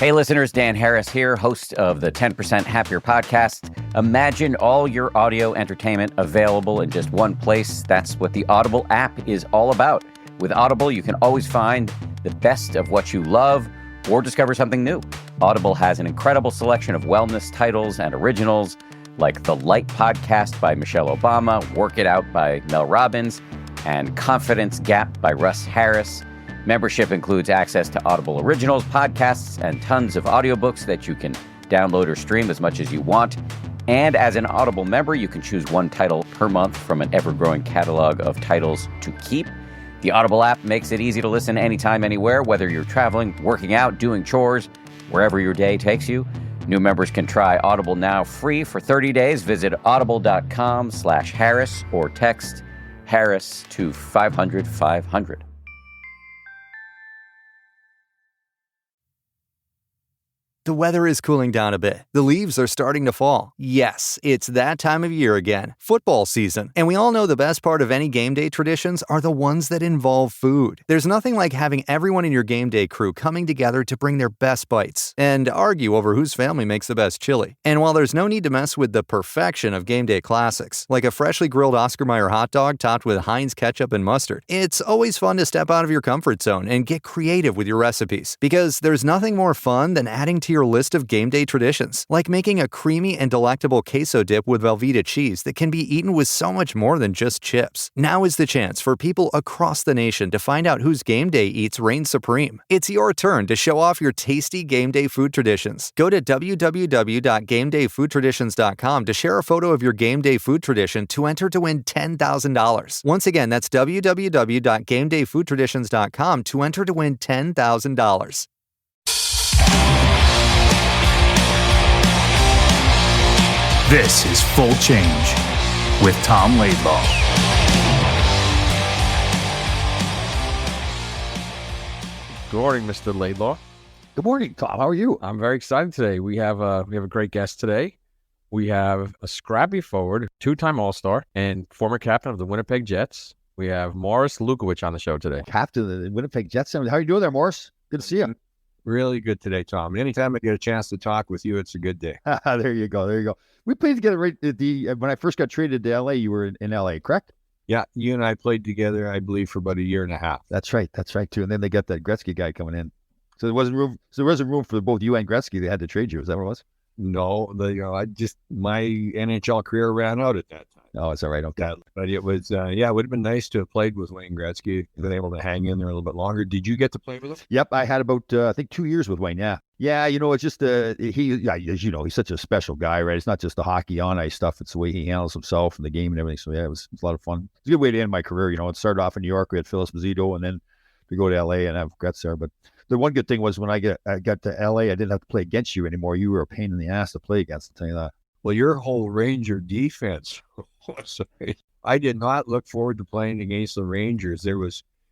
Hey listeners, Dan Harris here, host of the 10% Happier podcast. Imagine all your audio entertainment available in just one place. That's what the Audible app is all about. With Audible, you can always find the best of what you love or discover something new. Audible has an incredible selection of wellness titles and originals like The Light Podcast by Michelle Obama, Work It Out by Mel Robbins, and Confidence Gap by Russ Harris. Membership includes access to Audible Originals, podcasts, and tons of audiobooks that you can download or stream as much as you want. And as an Audible member, you can choose one title per month from an ever-growing catalog of titles to keep. The Audible app makes it easy to listen anytime, anywhere, whether you're traveling, working out, doing chores, wherever your day takes you. New members can try Audible now free for 30 days. Visit audible.com/Harris or text Harris to 500-500. The weather is cooling down a bit. The leaves are starting to fall. Yes, it's that time of year again, football season. And we all know the best part of any game day traditions are the ones that involve food. There's nothing like having everyone in your game day crew coming together to bring their best bites and argue over whose family makes the best chili. And while there's no need to mess with the perfection of game day classics, like a freshly grilled Oscar Mayer hot dog topped with Heinz ketchup and mustard, it's always fun to step out of your comfort zone and get creative with your recipes. Because there's nothing more fun than adding to your list of game day traditions, like making a creamy and delectable queso dip with Velveeta cheese that can be eaten with so much more than just chips. Now is the chance for people across the nation to find out whose game day eats reign supreme. It's your turn to show off your tasty game day food traditions. Go to www.gamedayfoodtraditions.com to share a photo of your game day food tradition to enter to win $10,000. Once again, that's www.gamedayfoodtraditions.com to enter to win $10,000. This is Full Change with Tom Laidlaw. Good morning, Mr. Laidlaw. Good morning, Tom. How are you? I'm very excited today. We have a great guest today. We have a scrappy forward, two-time All-Star, and former captain of the Winnipeg Jets. We have Morris Lukowich on the show today. Captain of the Winnipeg Jets. How are you doing there, Morris? Good to see you. Really good today, Tom. Anytime I get a chance to talk with you, it's a good day. There you go. We played together right at when I first got traded to LA. You were in LA, correct? Yeah, you and I played together, I believe, for about a year and a half. That's right too. And then they got that Gretzky guy coming in, so there wasn't room. So there wasn't room for both you and Gretzky. They had to trade you. Is that what it was? No, my NHL career ran out at that time. Oh, it's all right. Okay. But it was, it would have been nice to have played with Wayne Gretzky, been able to hang in there a little bit longer. Did you get to play with him? Yep, I had about, I think 2 years with Wayne, yeah. Yeah, it's just, as you know, he's such a special guy, right? It's not just the hockey on ice stuff. It's the way he handles himself and the game and everything. So, yeah, it was a lot of fun. It's a good way to end my career. It started off in New York. We had Phyllis Mazzito, and then we go to L.A. and have Gretz there. But the one good thing was when I got to L.A., I didn't have to play against you anymore. You were a pain in the ass to play against, I'll tell you that. Well, your whole Ranger defense, I did not look forward to playing against the Rangers.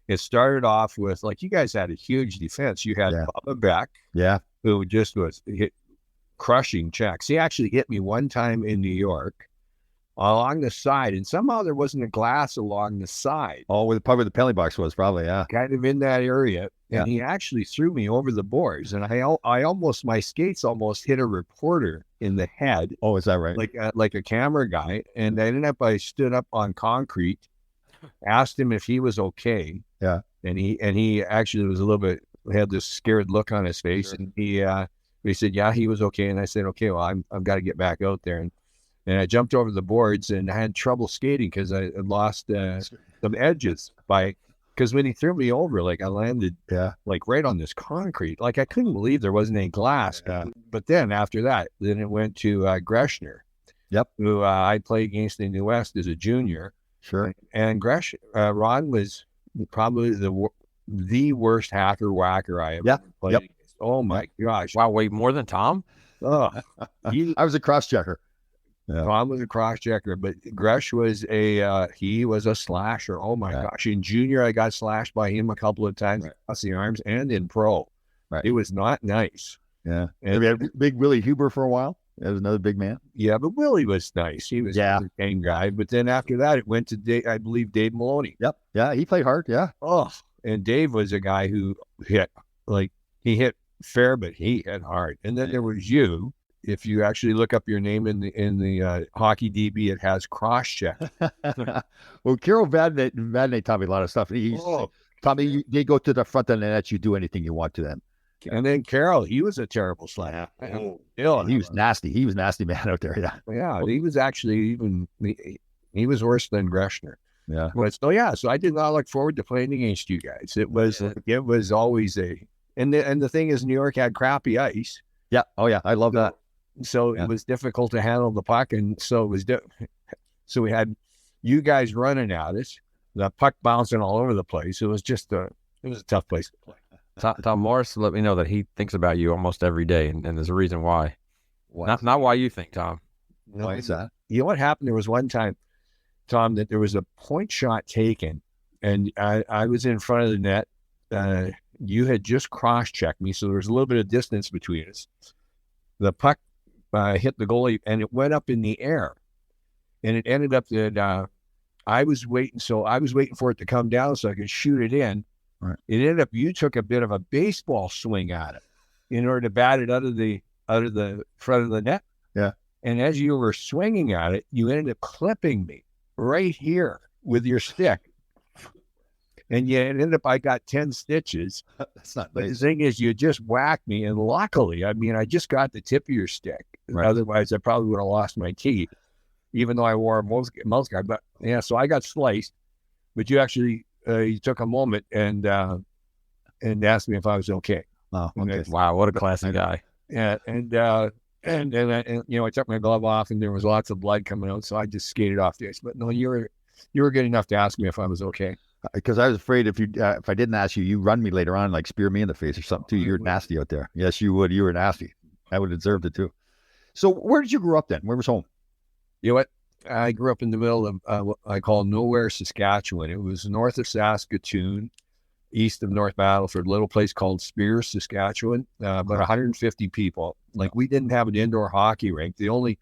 It started off with, you guys had a huge defense. You had Bubba Beck, who just was crushing checks. He actually hit me one time in New York along the side, and somehow there wasn't a glass along the side. Oh, probably the penalty box was, probably, yeah. Kind of in that area. And he actually threw me over the boards, and my skates almost hit a reporter in the head. Oh, is that right? Like a camera guy. And I stood up on concrete, asked him if he was okay. Yeah. And he actually was a little bit, had this scared look on his face. Sure. And he said, yeah, he was okay. And I said, okay, well, I've got to get back out there. And I jumped over the boards, and I had trouble skating because I had lost some edges because when he threw me over, I landed right on this concrete. I couldn't believe there wasn't any glass. But then after that, it went to Greshner. Yep. Who I played against in the West as a junior. Sure. And Ron was probably the worst hacker-whacker I ever played against. Oh, my gosh. Wow, wait, more than Tom? Oh, I was a cross-checker. Yeah. Tom was a cross-checker, but Gresh was he was a slasher. Oh, my gosh. In junior, I got slashed by him a couple of times across the arms, and in pro. Right. It was not nice. Yeah. And we had big Willie Huber for a while. That was another big man. Yeah, but Willie was nice. He was a game guy. But then after that, it went to, I believe, Dave Maloney. Yep. Yeah, he played hard. Yeah. Oh, and Dave was a guy who hit fair, but he hit hard. And then there was you. If you actually look up your name in the hockey DB, it has cross check. Well, Carol Vadnais taught me a lot of stuff. Taught me they go to the front of the net. You do anything you want to them. And then Carol, he was a terrible slam. He was nasty. He was nasty man out there. Yeah, he was actually he was worse than Greshner. Yeah. So I did not look forward to playing against you guys. It was always and the thing is, New York had crappy ice. Yeah. Oh yeah, I love that. So it was difficult to handle the puck, and so it was so we had you guys running at us, the puck bouncing all over the place. It was just it was a tough place to play. Tom Morris let me know that he thinks about you almost every day, and there's a reason why. Not why you think, Tom. Why is that? You know what happened? There was one time, Tom, that there was a point shot taken, and I was in front of the net. You had just cross-checked me, so there was a little bit of distance between us. The puck hit the goalie, and it went up in the air, and it ended up that I was waiting for it to come down so I could shoot it in. Right. It ended up you took a bit of a baseball swing at it in order to bat it out of the front of the net. Yeah. And as you were swinging at it, you ended up clipping me right here with your stick. And you ended up, I got 10 stitches. That's not But nice. the thing is, you just whacked me. And luckily, I mean, I just got the tip of your stick. Right. Otherwise, I probably would have lost my teeth, even though I wore a mouth guard. But yeah, so I got sliced. But you actually, you took a moment and asked me if I was okay. Oh, okay. Wow, what a classy guy. Yeah, and I took my glove off, and there was lots of blood coming out, so I just skated off the ice. But no, you were good enough to ask me if I was okay. Because I was afraid if I didn't ask you, you run me later on, like spear me in the face or something too. You're nasty out there. Yes, you would. You were nasty. I would have deserved it too. So where did you grow up then? Where was home? You know what? I grew up in the middle of what I call nowhere, Saskatchewan. It was north of Saskatoon, east of North Battleford, a little place called Spears, Saskatchewan, about 150 people. Like, we didn't have an indoor hockey rink. The only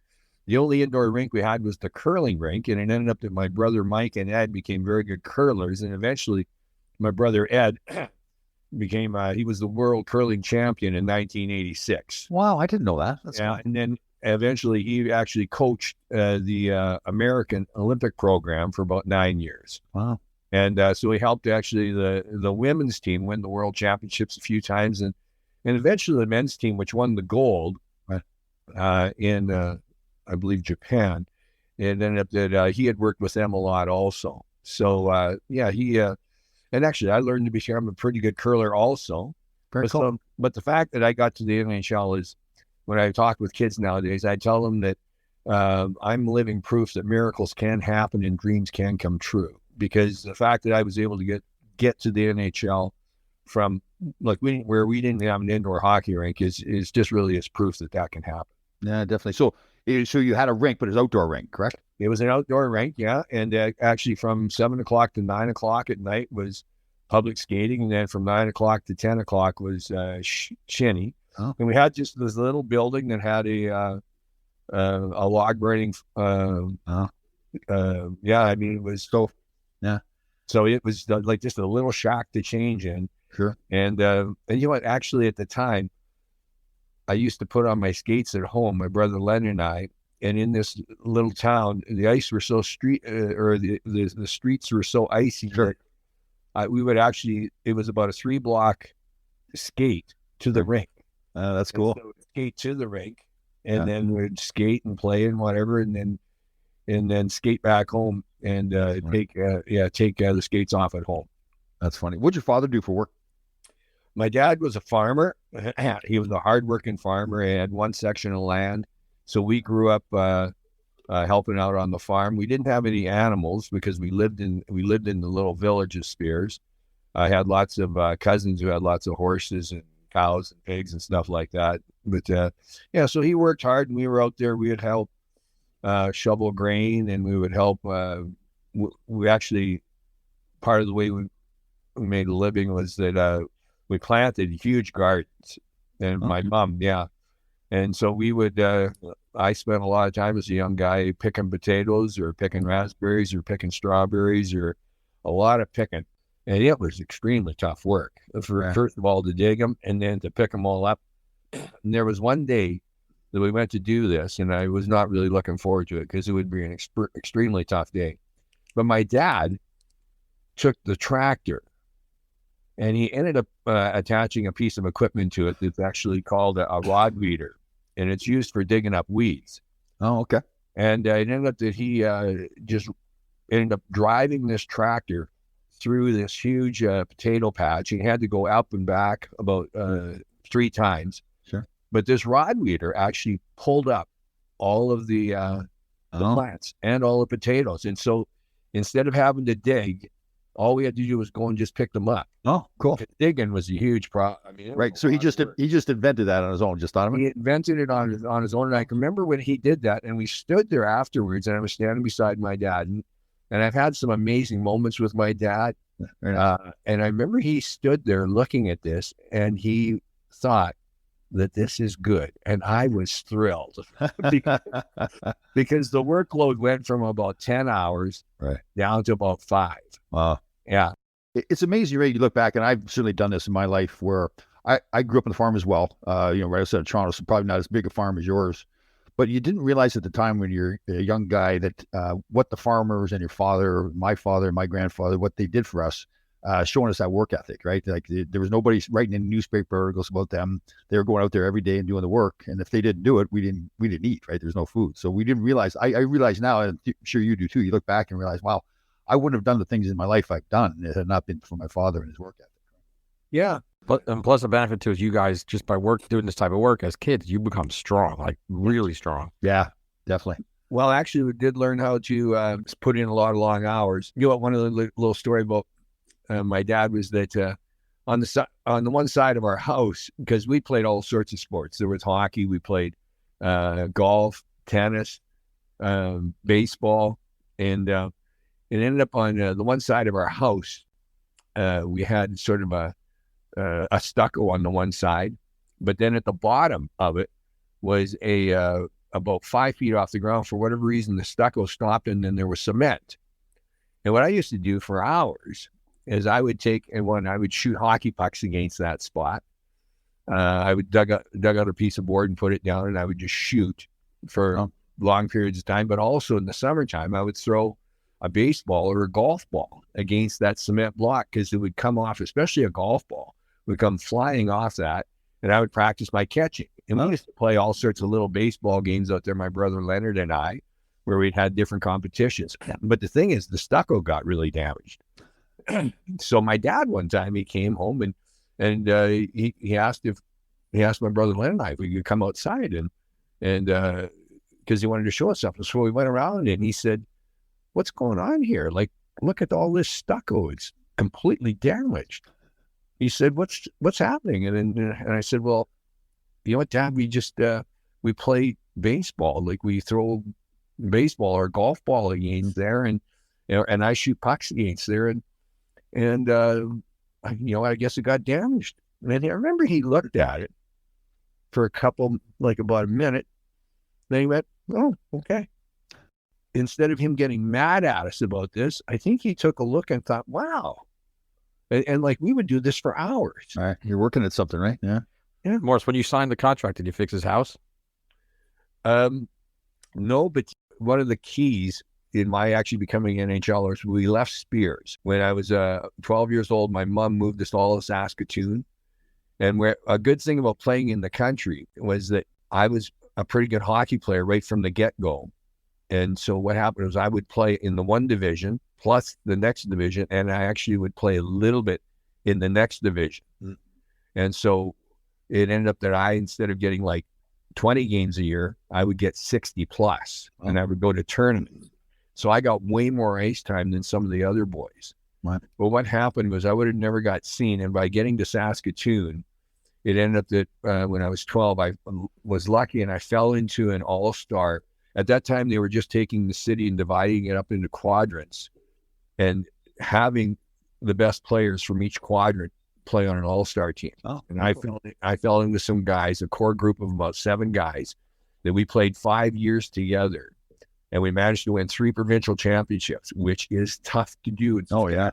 indoor rink we had was the curling rink, and it ended up that my brother Mike and Ed became very good curlers, and eventually my brother Ed became he was the world curling champion in 1986. Wow, I didn't know that. That's Yeah, cool. and then eventually he actually coached the American Olympic program for about 9 years. Wow. And so he helped actually the women's team win the world championships a few times, and eventually the men's team, which won the gold in I believe Japan, and ended up that he had worked with them a lot also. So he and actually I learned to become a pretty good curler also. Very cool. But the fact that I got to the NHL is, when I talk with kids nowadays, I tell them that I'm living proof that miracles can happen and dreams can come true. Because the fact that I was able to get to the NHL from where we didn't have an indoor hockey rink is just really is proof that can happen. Yeah, definitely. So you had a rink, but it was outdoor rink, correct? It was an outdoor rink, yeah. And actually from 7 o'clock to 9 o'clock at night was public skating. And then from 9 o'clock to 10 o'clock was shinny. Oh. And we had just this little building that had a log burning. I mean, it was so. Yeah. So it was like just a little shack to change in. Sure. And you know what? Actually, at the time, I used to put on my skates at home, my brother Len and I. And in this little town, the ice were so the streets were so icy. Sure. That we would actually, it was about a 3-block skate to the rink. That's cool. So skate to the rink, and then we'd skate and play and whatever, and then skate back home and take the skates off at home. That's funny. What'd your father do for work? My dad was a farmer. He was a hardworking farmer. He had one section of land, so we grew up helping out on the farm. We didn't have any animals because we lived in the little village of Spears. I had lots of cousins who had lots of horses and cows and pigs and stuff like that. But so he worked hard, and we were out there. We would help shovel grain, and we would help. We actually, part of the way we made a living was that we planted huge gardens, and my mom, and so we would. I spent a lot of time as a young guy picking potatoes or picking raspberries or picking strawberries or a lot of picking. And it was extremely tough work. First of all, to dig them and then to pick them all up. And there was one day that we went to do this, and I was not really looking forward to it because it would be an extremely tough day. But my dad took the tractor, and he ended up attaching a piece of equipment to it that's actually called a rod weeder, and it's used for digging up weeds. Oh, okay. And it ended up that he just ended up driving this tractor through this huge potato patch. He had to go up and back about 3 times. Sure. But this rod weeder actually pulled up all of the plants and all the potatoes. And so instead of having to dig, all we had to do was go and just pick them up. Oh, cool. Digging was a huge problem. I mean, Right. So he just invented that on his own, just thought of it? He invented it on his own. And I can remember when he did that, and we stood there afterwards, and I was standing beside my dad. And I've had some amazing moments with my dad. And I remember he stood there looking at this, and he thought that this is good. And I was thrilled because the workload went from about 10 hours down to about 5. Wow. Yeah. It's amazing, right? You look back, and I've certainly done this in my life where I grew up on the farm as well, right outside of Toronto, so probably not as big a farm as yours. But you didn't realize at the time when you're a young guy that what the farmers and your father, my grandfather, what they did for us, showing us that work ethic, right? Like there was nobody writing in newspaper articles about them. They were going out there every day and doing the work. And if they didn't do it, we didn't eat, right? There's no food. So we didn't realize, I realize now, and I'm sure you do too, you look back and realize, wow, I wouldn't have done the things in my life I've done if it had not been for my father and his work ethic. Yeah. And plus the benefit too is you guys, just by doing this type of work as kids, you become strong, like really strong. Yeah, definitely. Well, actually, we did learn how to put in a lot of long hours. You know, one of the little story about my dad was that on the one side of our house, because we played all sorts of sports. There was hockey, we played golf, tennis, baseball, and it ended up on the one side of our house. We had sort of a stucco on the one side, but then at the bottom of it was about 5 feet off the ground. For whatever reason, the stucco stopped, and then there was cement. And what I used to do for hours is I would shoot hockey pucks against that spot. I would dug out a piece of board and put it down, and I would just shoot for long periods of time. But also in the summertime, I would throw a baseball or a golf ball against that cement block, because it would come off, especially a golf ball, would come flying off that, and I would practice my catching. And we used to play all sorts of little baseball games out there, my brother Leonard and I, where we'd had different competitions. But the thing is, the stucco got really damaged. So my dad, one time, he came home and he asked my brother Leonard and I if we could come outside and because he wanted to show us something. So we went around, and he said, "What's going on here? Like, look at all this stucco. It's completely damaged." He said, what's happening? And I said, well, you know what, Dad, we play baseball. Like, we throw baseball or golf ball against there, and I shoot pucks against there, and I guess it got damaged. And I remember he looked at it for about a minute. Then he went, "Oh, okay." Instead of him getting mad at us about this, I think he took a look and thought, wow. And like, we would do this for hours. All right. You're working at something, right? Yeah. Yeah. Morris, when you signed the contract, did you fix his house? No, but one of the keys in my actually becoming an NHLer is we left Spears. When I was 12 years old, my mom moved us all to Saskatoon. And a good thing about playing in the country was that I was a pretty good hockey player right from the get-go. And so what happened was I would play in the one division plus the next division, and I actually would play a little bit in the next division. And so it ended up that instead of getting like 20 games a year, I would get 60 plus, and I would go to tournaments. So I got way more ice time than some of the other boys. Right. But what happened was I would have never got seen. And by getting to Saskatoon, it ended up that when I was 12, I was lucky and I fell into an All-Star. At that time, they were just taking the city and dividing it up into quadrants and having the best players from each quadrant play on an All-Star team. And I fell in with some guys, a core group of about 7 guys that we played 5 years together. And we managed to win 3 provincial championships, which is tough to do. Yeah,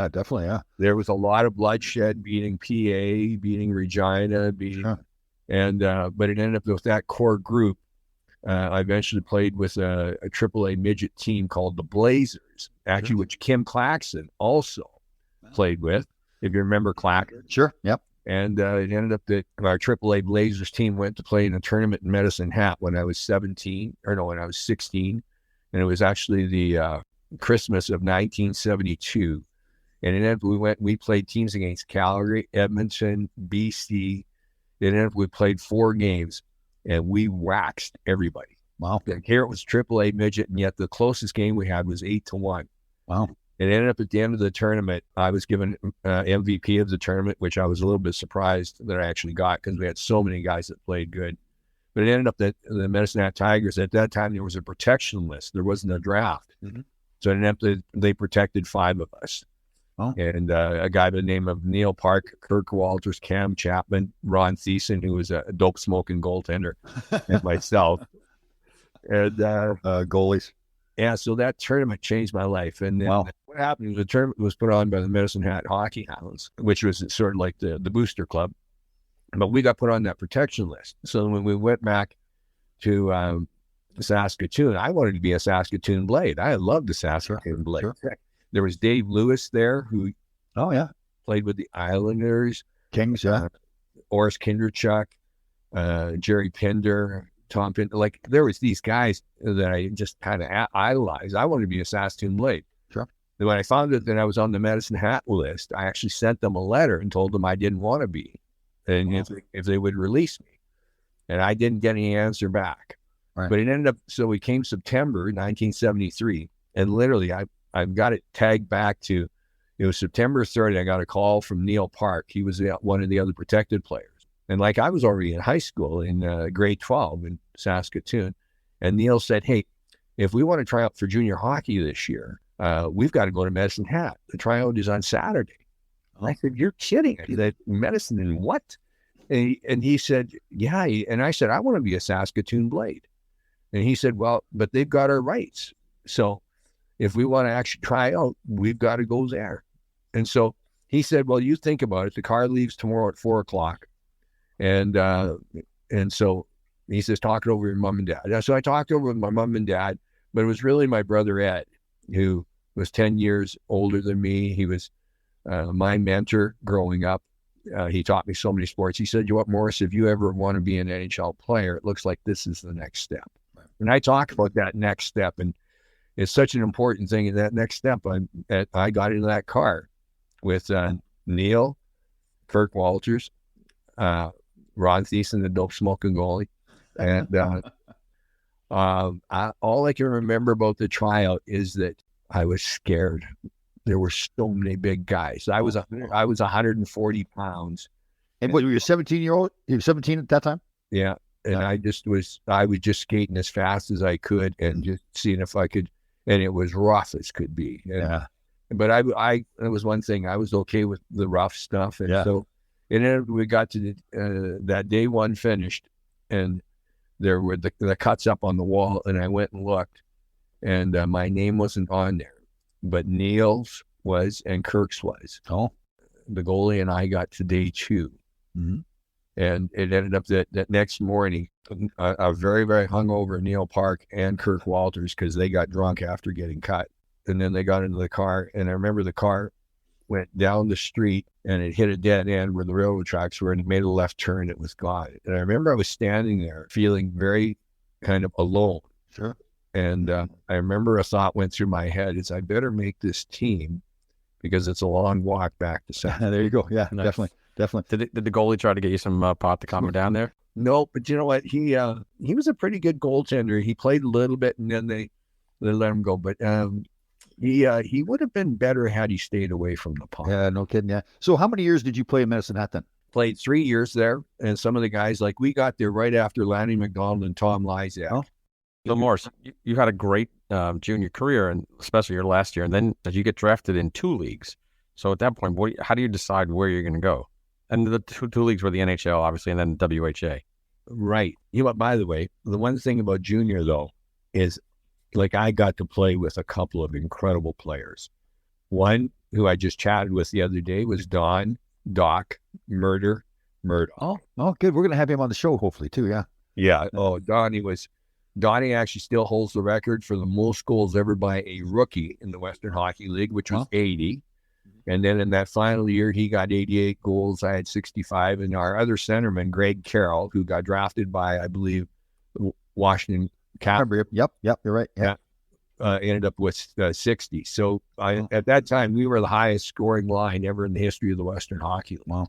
definitely. Yeah. There was a lot of bloodshed, beating PA, beating Regina, but it ended up with that core group. I eventually played with a AAA midget team called the Blazers, actually, which Kim Claxton also played with, if you remember Claxton. Sure. Yep. And it ended up that our AAA Blazers team went to play in a tournament in Medicine Hat when I was 16. And it was actually the Christmas of 1972. And it ended up, we played teams against Calgary, Edmonton, BC. It ended up, we played 4 games and we waxed everybody. Wow. Here it was AAA midget, and yet the closest game we had was 8-1. Wow. It ended up at the end of the tournament, I was given MVP of the tournament, which I was a little bit surprised that I actually got because we had so many guys that played good. But it ended up that the Medicine Hat Tigers, at that time, there was a protection list. There wasn't a draft. Mm-hmm. So it ended up that they protected 5 of us. Oh. And a guy by the name of Neil Park, Kirk Walters, Cam Chapman, Ron Thiessen, who was a dope-smoking goaltender, and myself. And goalies. Yeah, so that tournament changed my life. And then what happened was the tournament was put on by the Medicine Hat Hockey Hounds, which was sort of like the booster club. But we got put on that protection list. So when we went back to Saskatoon, I wanted to be a Saskatoon Blade. I loved the Saskatoon Blade. Sure. There was Dave Lewis there who played with the Islanders. Kings, Oris Kinderchuk, Jerry Pinder, Tom Pinder. Like, there was these guys that I just kind of idolized. I wanted to be a Saskatoon Blade. Sure. And when I found out that I was on the Medicine Hat list, I actually sent them a letter and told them I didn't want to be. And if they would release me. And I didn't get any answer back. Right. But it ended up, so we came September 1973, and literally I've got it tagged back to, it was September 30th, I got a call from Neil Park. He was one of the other protected players. And like, I was already in high school in grade 12 in Saskatoon. And Neil said, hey, if we want to try out for junior hockey this year, we've got to go to Medicine Hat. The tryout is on Saturday. And I said, you're kidding. That medicine and what? And he said, yeah. And I said, I want to be a Saskatoon Blade. And he said, well, but they've got our rights. So if we want to actually try out, we've got to go there. And so he said, well, you think about it. The car leaves tomorrow at 4:00. And so he says, talk it over with your mom and dad. So I talked over with my mom and dad, but it was really my brother Ed, who was 10 years older than me. He was my mentor growing up. He taught me so many sports. He said, you know what, Morris, if you ever want to be an NHL player, it looks like this is the next step. Right. And I talk about that next step, and it's such an important thing. In that next step, I got into that car with Neil, Kirk Walters, Ron Thiessen, the dope smoking goalie. And all I can remember about the tryout is that I was scared. There were so many big guys. I was 140 pounds. And what, were you 17-year-old? You were 17 at that time? Yeah. And I was just skating as fast as I could and just seeing if I could, and it was rough as could be. And, but it was one thing, I was okay with the rough stuff. And so we got to that day one finished, and there were the cuts up on the wall, and I went and looked, and my name wasn't on there. But Neil's was and Kirk's was. Oh, the goalie and I got to day 2. Mm-hmm. And it ended up that next morning, a very, very hungover Neil Park and Kirk Walters, because they got drunk after getting cut. And then they got into the car, and I remember the car went down the street and it hit a dead end where the railroad tracks were, and it made a left turn. It was gone. And I remember I was standing there feeling very kind of alone. Sure. And I remember a thought went through my head is I better make this team because it's a long walk back to San. There you go. Yeah, nice. Definitely. Did the goalie try to get you some pot to calm him down there? No, but you know what? He was a pretty good goaltender. He played a little bit, and then they let him go. But he would have been better had he stayed away from the pot. Yeah, no kidding. Yeah. So how many years did you play in Medicine Hat then? Played 3 years there, and some of the guys, like, we got there right after Lanny McDonald and Tom Lysak. Oh. So Morris, you had a great junior career, and especially your last year, and then you get drafted in 2 leagues. So at that point, how do you decide where you're going to go? And the two leagues were the NHL, obviously, and then WHA. Right. You know what, by the way, the one thing about junior, though, is like I got to play with a couple of incredible players. One who I just chatted with the other day was Doc Murdoch. Oh, good. We're going to have him on the show, hopefully, too. Yeah. Yeah. Oh, Donnie actually still holds the record for the most goals ever by a rookie in the Western Hockey League, which was 80. And then in that final year, he got 88 goals. I had 65. And our other centerman, Greg Carroll, who got drafted by, I believe, Washington Capitals. Yep, you're right. Yeah. Ended up with 60. So at that time, we were the highest scoring line ever in the history of the Western Hockey League. Wow.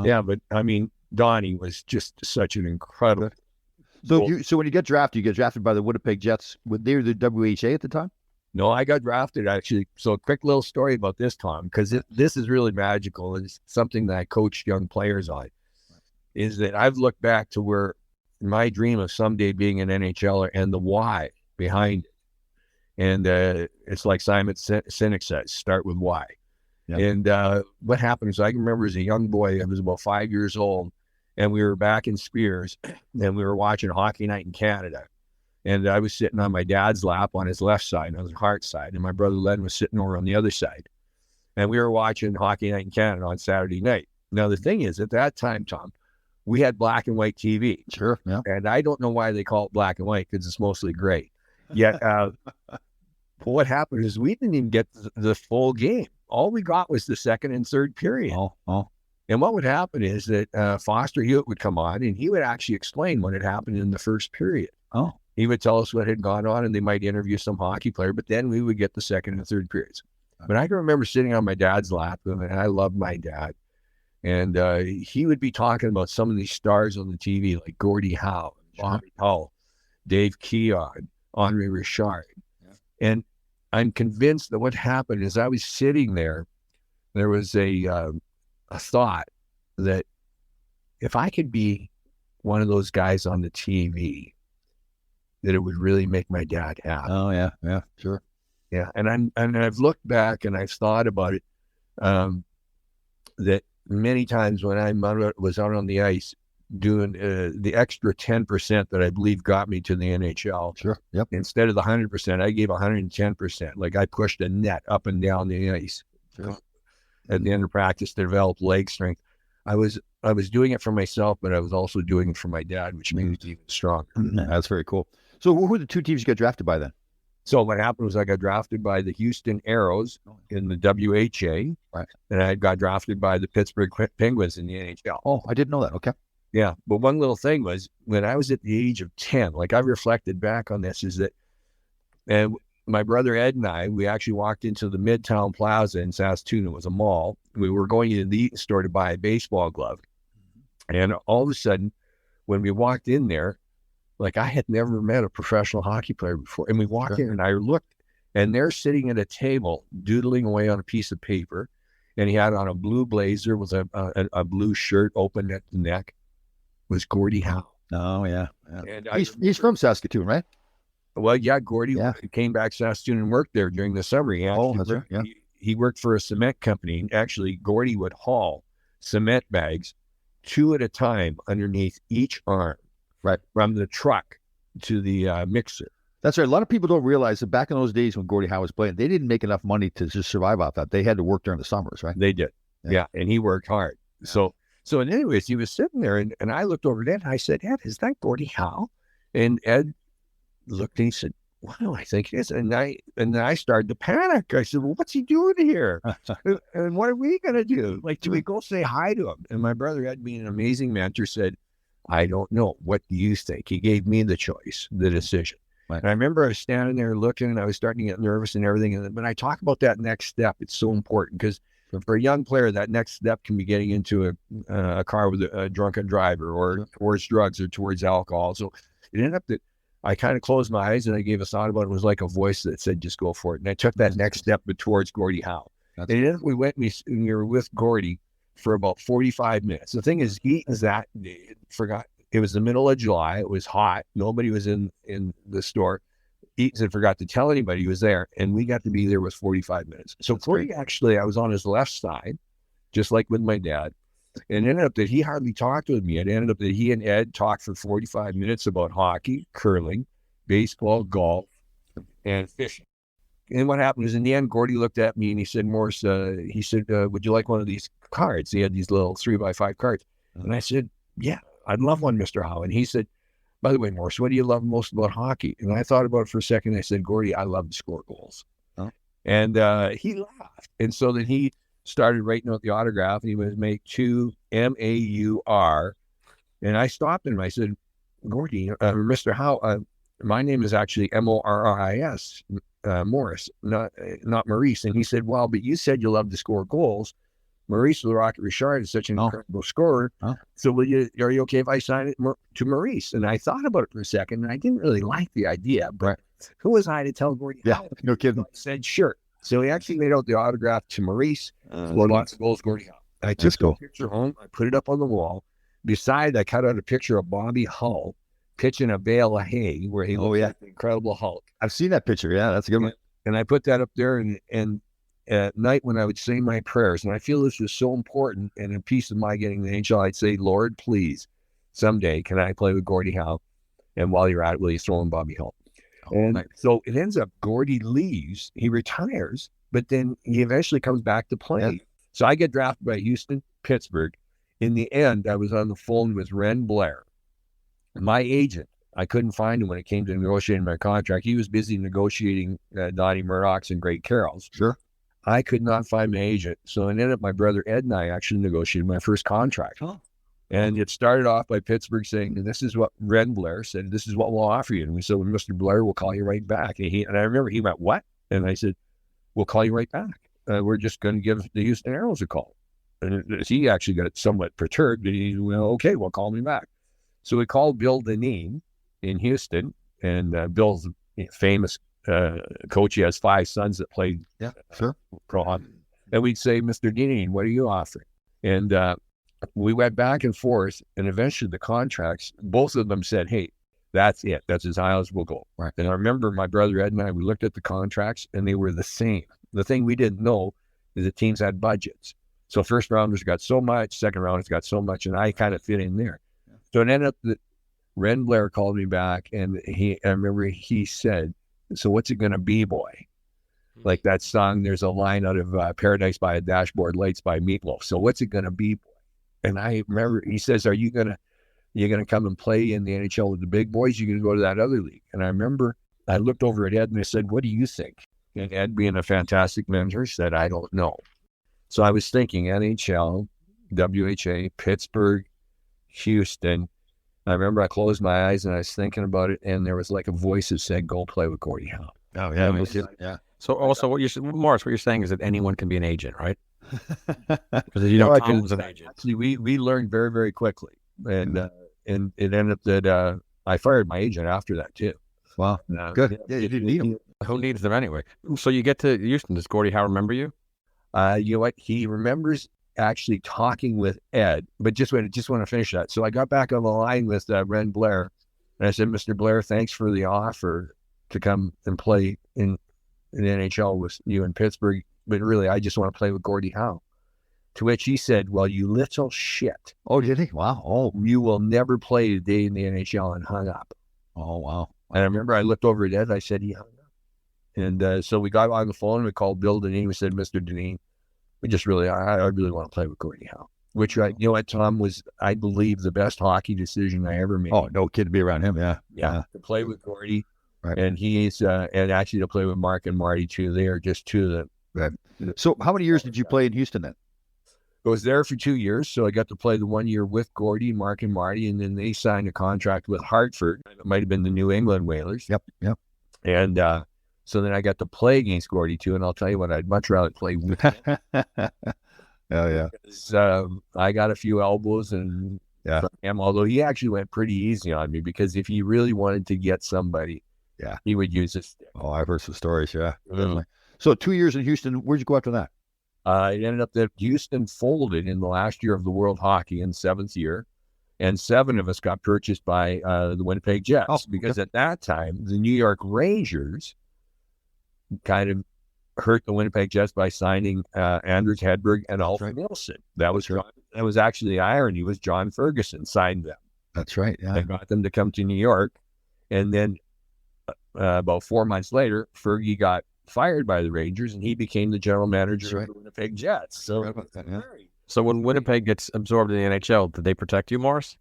Yeah, but I mean, Donnie was just such an incredible. So when you get drafted by the Winnipeg Jets. They were the WHA at the time? No, I got drafted actually. So a quick little story about this, Tom, because this is really magical. It's something that I coach young players on. Is that I've looked back to where my dream of someday being an NHLer and the why behind it. And it's like Simon Sinek says, start with why. Yep. And what happened is I can remember as a young boy, I was about 5 years old, and we were back in Spears, and we were watching Hockey Night in Canada. And I was sitting on my dad's lap on his left side, on his heart side, and my brother Len was sitting over on the other side. And we were watching Hockey Night in Canada on Saturday night. Now, the thing is, at that time, Tom, we had black and white TV. Sure. Yeah. And I don't know why they call it black and white, because it's mostly gray. Yet, what happened is we didn't even get the full game. All we got was the second and third period. Oh. And what would happen is that Foster Hewitt would come on, and he would actually explain what had happened in the first period. Oh. He would tell us what had gone on, and they might interview some hockey player, but then we would get the second and third periods. But I can remember sitting on my dad's lap, and I loved my dad. And he would be talking about some of these stars on the TV, like Gordie Howe, Bobby Hull, Dave Keon, Henri Richard. Yeah. And I'm convinced that what happened is I was sitting there was a thought that if I could be one of those guys on the TV, that it would really make my dad happy. Oh yeah, sure. Yeah, and I've looked back and I've thought about it. That many times when I was out on the ice doing the extra 10% that I believe got me to the NHL. Sure. Yep. Instead of the 100%, I gave 110%. Like I pushed a net up and down the ice. Sure. At the end of practice to develop leg strength. I was doing it for myself, but I was also doing it for my dad, which made it even stronger. That's very cool. So who were the two teams you got drafted by then? So what happened was I got drafted by the Houston Aeros in the WHA, right, and I got drafted by the Pittsburgh Penguins in the NHL. Oh, I didn't know that. Okay. Yeah, but one little thing was when I was at the age of 10, like I've reflected back on this, is that, and my brother Ed and I, we actually walked into the Midtown Plaza in Saskatoon. It was a mall. We were going into the Eaton store to buy a baseball glove. And all of a sudden, when we walked in there, like I had never met a professional hockey player before. And we walked in and I looked, and they're sitting at a table doodling away on a piece of paper. And he had on a blue blazer with a blue shirt open at the neck. It was Gordie Howe. Oh, yeah. And he's from Saskatoon, right? Well, yeah, Gordie came back to Saskatoon and worked there during the summer. He worked for a cement company. Actually, Gordie would haul cement bags 2 at a time underneath each arm, right, from the truck to the mixer. That's right. A lot of people don't realize that back in those days when Gordie Howe was playing, they didn't make enough money to just survive off that. They had to work during the summers, right? They did. Yeah. And he worked hard. Yeah. So anyways, he was sitting there and I looked over at Ed and I said, Ed, is that Gordie Howe? And Ed looked and he said, what do I think it is? And then I started to panic. I said, well, what's he doing here? And what are we going to do? Like, do we go say hi to him? And my brother Ed, being an amazing mentor, said, I don't know. What do you think? He gave me the choice, the decision. Right. And I remember I was standing there looking and I was starting to get nervous and everything. And when I talk about that next step, it's so important because for a young player, that next step can be getting into a car with a drunken driver or towards drugs or towards alcohol. So it ended up that I kind of closed my eyes and I gave a thought about it. It was like a voice that said, just go for it. And I took that next step towards Gordie Howe. And we went and we were with Gordie for about 45 minutes. The thing is, Eaton's that day, forgot, it was the middle of July. It was hot. Nobody was in the store. Eaton's had forgot to tell anybody he was there. And we got to be there with 45 minutes. So Gordie, actually, I was on his left side, just like with my dad. And it ended up that he hardly talked with me. It ended up that he and Ed talked for 45 minutes about hockey, curling, baseball, golf, and fishing. And what happened is in the end, Gordie looked at me and he said, Morris, would you like one of these cards? He had these little 3x5 cards. And I said, yeah, I'd love one, Mr. Howe. And he said, by the way, Morris, what do you love most about hockey? And I thought about it for a second. I said, Gordie, I love to score goals. Oh. And he laughed. And so then he started writing out the autograph, and he was make 2 MAUR. And I stopped him. I said, Gordie, Mr. Howe, my name is actually Morris, Morris, not Maurice. And he said, well, but you said you love to score goals. Maurice the Rocket Richard is such an incredible scorer. Oh. So are you okay if I sign it to Maurice? And I thought about it for a second, and I didn't really like the idea, but who was I to tell Gordie? Yeah, no kidding. I said, sure. So he actually made out the autograph to Maurice, scored lots of goals, Gordie Howe. I took the picture home, I put it up on the wall. Beside, I cut out a picture of Bobby Hull pitching a bale of hay where he looked like the Incredible Hulk. I've seen that picture. Yeah, that's a good one. And I put that up there, and at night when I would say my prayers, and I feel this was so important, and a piece of my getting the NHL, I'd say, Lord, please, someday, can I play with Gordie Howe? And while you're at it, will you throw in Bobby Hull? So it ends up Gordie leaves, he retires, but then he eventually comes back to play. Yeah. So I get drafted by Houston, Pittsburgh. In the end, I was on the phone with Ren Blair. My agent, I couldn't find him when it came to negotiating my contract. He was busy negotiating Donnie Murdoch's and Greg Carroll's. Sure. I could not find my agent. So it ended up my brother Ed and I actually negotiated my first contract. Oh. And it started off by Pittsburgh saying, this is what Ren Blair said, this is what we'll offer you. And we said, well, Mr. Blair, we'll call you right back. And I remember he went, what? And I said, we'll call you right back. We're just going to give the Houston Aeros a call. And he actually got somewhat perturbed. And he went, okay, well, call me back. So we called Bill Dineen in Houston. And Bill's famous coach. He has 5 sons that played pro hockey. And we'd say, Mr. Dineen, what are you offering? And we went back and forth, and eventually the contracts, both of them said, hey, that's it. That's as high as we'll go. Right. And I remember my brother Ed and I, we looked at the contracts, and they were the same. The thing we didn't know is that teams had budgets. So first rounders got so much, second rounders got so much, and I kind of fit in there. Yeah. So it ended up that Ren Blair called me back, and I remember he said, so what's it going to be, boy? Like that song, there's a line out of Paradise by a Dashboard Lights by Meatloaf. So what's it going to be, boy? And I remember he says, you're going to come and play in the NHL with the big boys? You're going to go to that other league. And I remember I looked over at Ed and I said, what do you think? And Ed, being a fantastic mentor, said, I don't know. So I was thinking NHL, WHA, Pittsburgh, Houston. I remember I closed my eyes and I was thinking about it, and there was like a voice that said, go play with Gordie Howe. Oh, yeah. Yeah. So also Morris, what you're saying is that anyone can be an agent, right? Because Tom was an agent. Actually, we learned very, very quickly. And it ended up that I fired my agent after that too. Wow. Good. Yeah, you didn't need him. Who needs them anyway? So you get to Houston. Does Gordie Howe remember you? You know what? He remembers actually talking with Ed, but just want to finish that. So I got back on the line with Ren Blair, and I said, Mr. Blair, thanks for the offer to come and play in the NHL with you in Pittsburgh, but really, I just want to play with Gordie Howe. To which he said, well, you little shit. Oh, did he? Wow. Oh, you will never play a day in the NHL, and hung up. Oh, wow. And I remember I looked over at Ed, I said, he hung up. And so we got on the phone, we called Bill Dineen, we said, Mr. Dineen, I really want to play with Gordie Howe. Which, Tom, was, I believe, the best hockey decision I ever made. Oh, no kid to be around him, yeah. Yeah, to play with Gordie. Right. And he's, and actually to play with Mark and Marty too. They are just two of the. Right. So how many years did you play in Houston then? I was there for 2 years. So I got to play the 1 year with Gordie, Mark and Marty. And then they signed a contract with Hartford. It might have been the New England Whalers. Yep. And so then I got to play against Gordie too. And I'll tell you what, I'd much rather play with him. Oh, yeah. I got a few elbows and from him, although he actually went pretty easy on me, because if he really wanted to get somebody, he would use this. Oh, I've heard some stories. Yeah, definitely. So 2 years in Houston. Where'd you go after that? It ended up that Houston folded in the last year of the World Hockey, in 7th year, and 7 of us got purchased by the Winnipeg Jets, because at that time the New York Rangers kind of hurt the Winnipeg Jets by signing Anders Hedberg and Alfred Wilson. That was actually the irony, was John Ferguson signed them. That's right. Yeah, I got them to come to New York, and then about 4 months later, Fergie got fired by the Rangers, and he became the general manager of the Winnipeg Jets. So, So when Winnipeg gets absorbed in the NHL, did they protect you, Morris?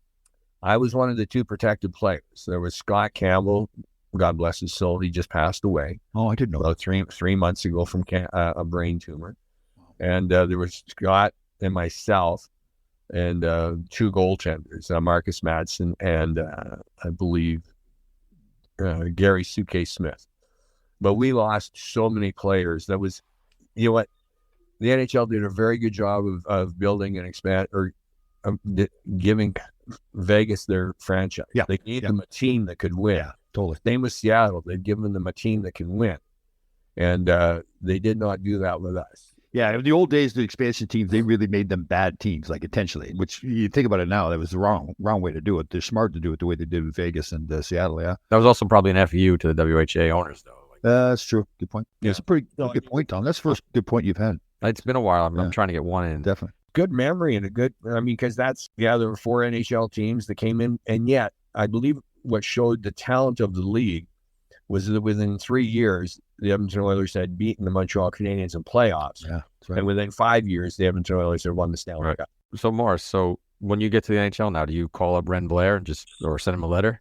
I was one of the 2 protected players. There was Scott Campbell, God bless his soul. He just passed away. Oh, I didn't know. About three months ago from a brain tumor. And there was Scott and myself and 2 goaltenders, Marcus Madsen and I believe Gary Suke Smith. But we lost so many players. That was, you know what? The NHL did a very good job of building and expand or giving Vegas their franchise. Yeah. They gave them a team that could win. Yeah, totally. Same with Seattle. They've given them a team that can win. And they did not do that with us. Yeah, in the old days, the expansion teams, they really made them bad teams, like intentionally, which you think about it now, that was the wrong way to do it. They're smart to do it the way they did with Vegas and Seattle, yeah. That was also probably an FU to the WHA owners, though. That's true. Good point. Yeah, it's a pretty good point, Tom. That's the first good point you've had. It's been a while. I'm trying to get one in. Definitely. Good memory and a good, because there were 4 NHL teams that came in, and yet I believe what showed the talent of the league was that within 3 years, the Edmonton Oilers had beaten the Montreal Canadiens in playoffs. Yeah, that's right. And within 5 years, the Edmonton Oilers had won the Stanley Cup. So Morris, when you get to the NHL now, do you call up Ren Blair and or send him a letter?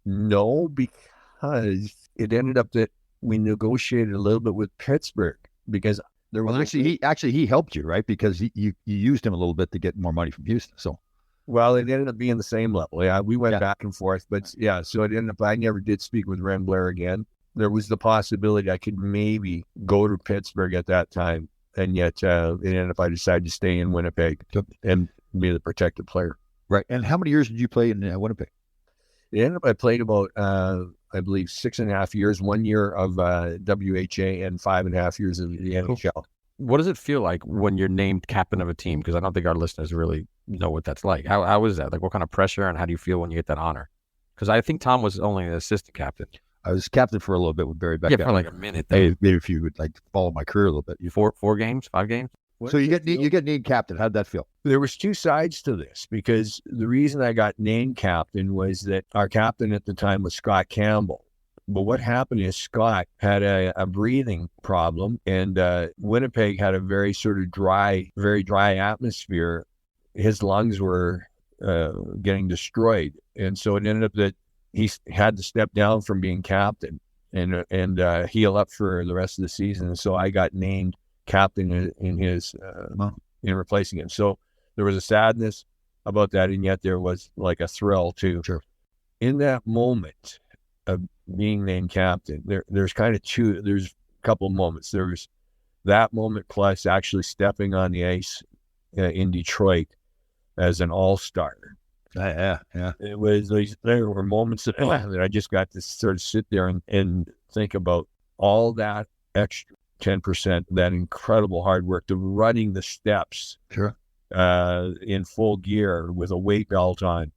No, because it ended up that we negotiated a little bit with Pittsburgh because there was he helped you, right? Because you used him a little bit to get more money from Houston. So, well, it ended up being the same level. Yeah, we went back and forth, but so it ended up. I never did speak with Ren Blair again. There was the possibility I could maybe go to Pittsburgh at that time, and yet it ended up I decided to stay in Winnipeg and be the protected player. Right. And how many years did you play in Winnipeg? It ended up I played about I believe 6.5 years, 1 year of WHA and 5.5 years of the NHL. What does it feel like when you're named captain of a team? Because I don't think our listeners really know what that's like. How is that? Like, what kind of pressure and how do you feel when you get that honor? Because I think Tom was only an assistant captain. I was captain for a little bit with Barry Beck. Yeah, for like a minute. Maybe if you would like follow my career a little bit. 4 games, 5 games? So you get named captain. How'd that feel? There was 2 sides to this because the reason I got named captain was that our captain at the time was Scott Campbell. But what happened is Scott had a breathing problem, and Winnipeg had a very sort of very dry atmosphere. His lungs were getting destroyed, and so it ended up that he had to step down from being captain and heal up for the rest of the season. And so I got named captain in replacing him. So there was a sadness about that, and yet there was like a thrill too. Sure. In that moment of being named captain, there's kind of there's a couple of moments. There was that moment plus actually stepping on the ice in Detroit as an All-Star. Yeah. It was there were moments that I just got to sort of sit there and think about all that extra 10%, that incredible hard work, the running the steps, sure, in full gear with a weight belt on,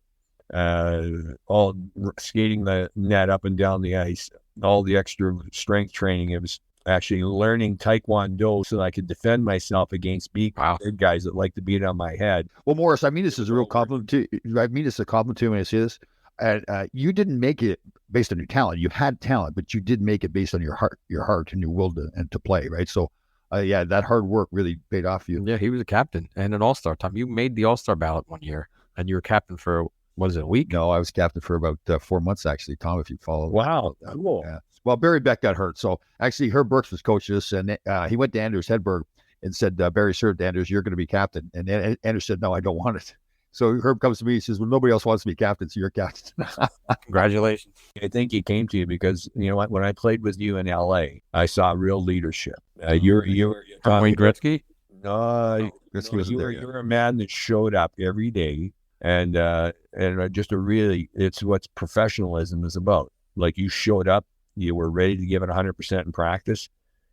all skating the net up and down the ice, all the extra strength training. It was actually learning Taekwondo so that I could defend myself against big guys that like to beat on my head. Well, Morris, I mean this is a real compliment to you. I mean it's a compliment to you when I say this. You didn't make it based on your talent. You had talent, but you did make it based on your heart and your will to play, right? So, that hard work really paid off for you. Yeah, he was a captain and an All-Star. Tom, you made the All-Star ballot one year, and you were captain for, what is it, a week? No, I was captain for about 4 months, actually, Tom, if you follow. Wow. Cool. Yeah. Well, Barry Beck got hurt. So, actually, Herb Brooks was coaching us, and he went to Anders Hedberg and said, Barry served Anders, you're going to be captain. And Anders said, no, I don't want it. So Herb comes to me and says, well, nobody else wants to be captain, so you're captain. Congratulations. I think he came to you because, you know what, when I played with you in L.A., I saw real leadership. You were Wayne Gretzky? No, Gretzky wasn't there yet. You're a man that showed up every day, and just it's what professionalism is about. Like, you showed up, you were ready to give it 100% in practice,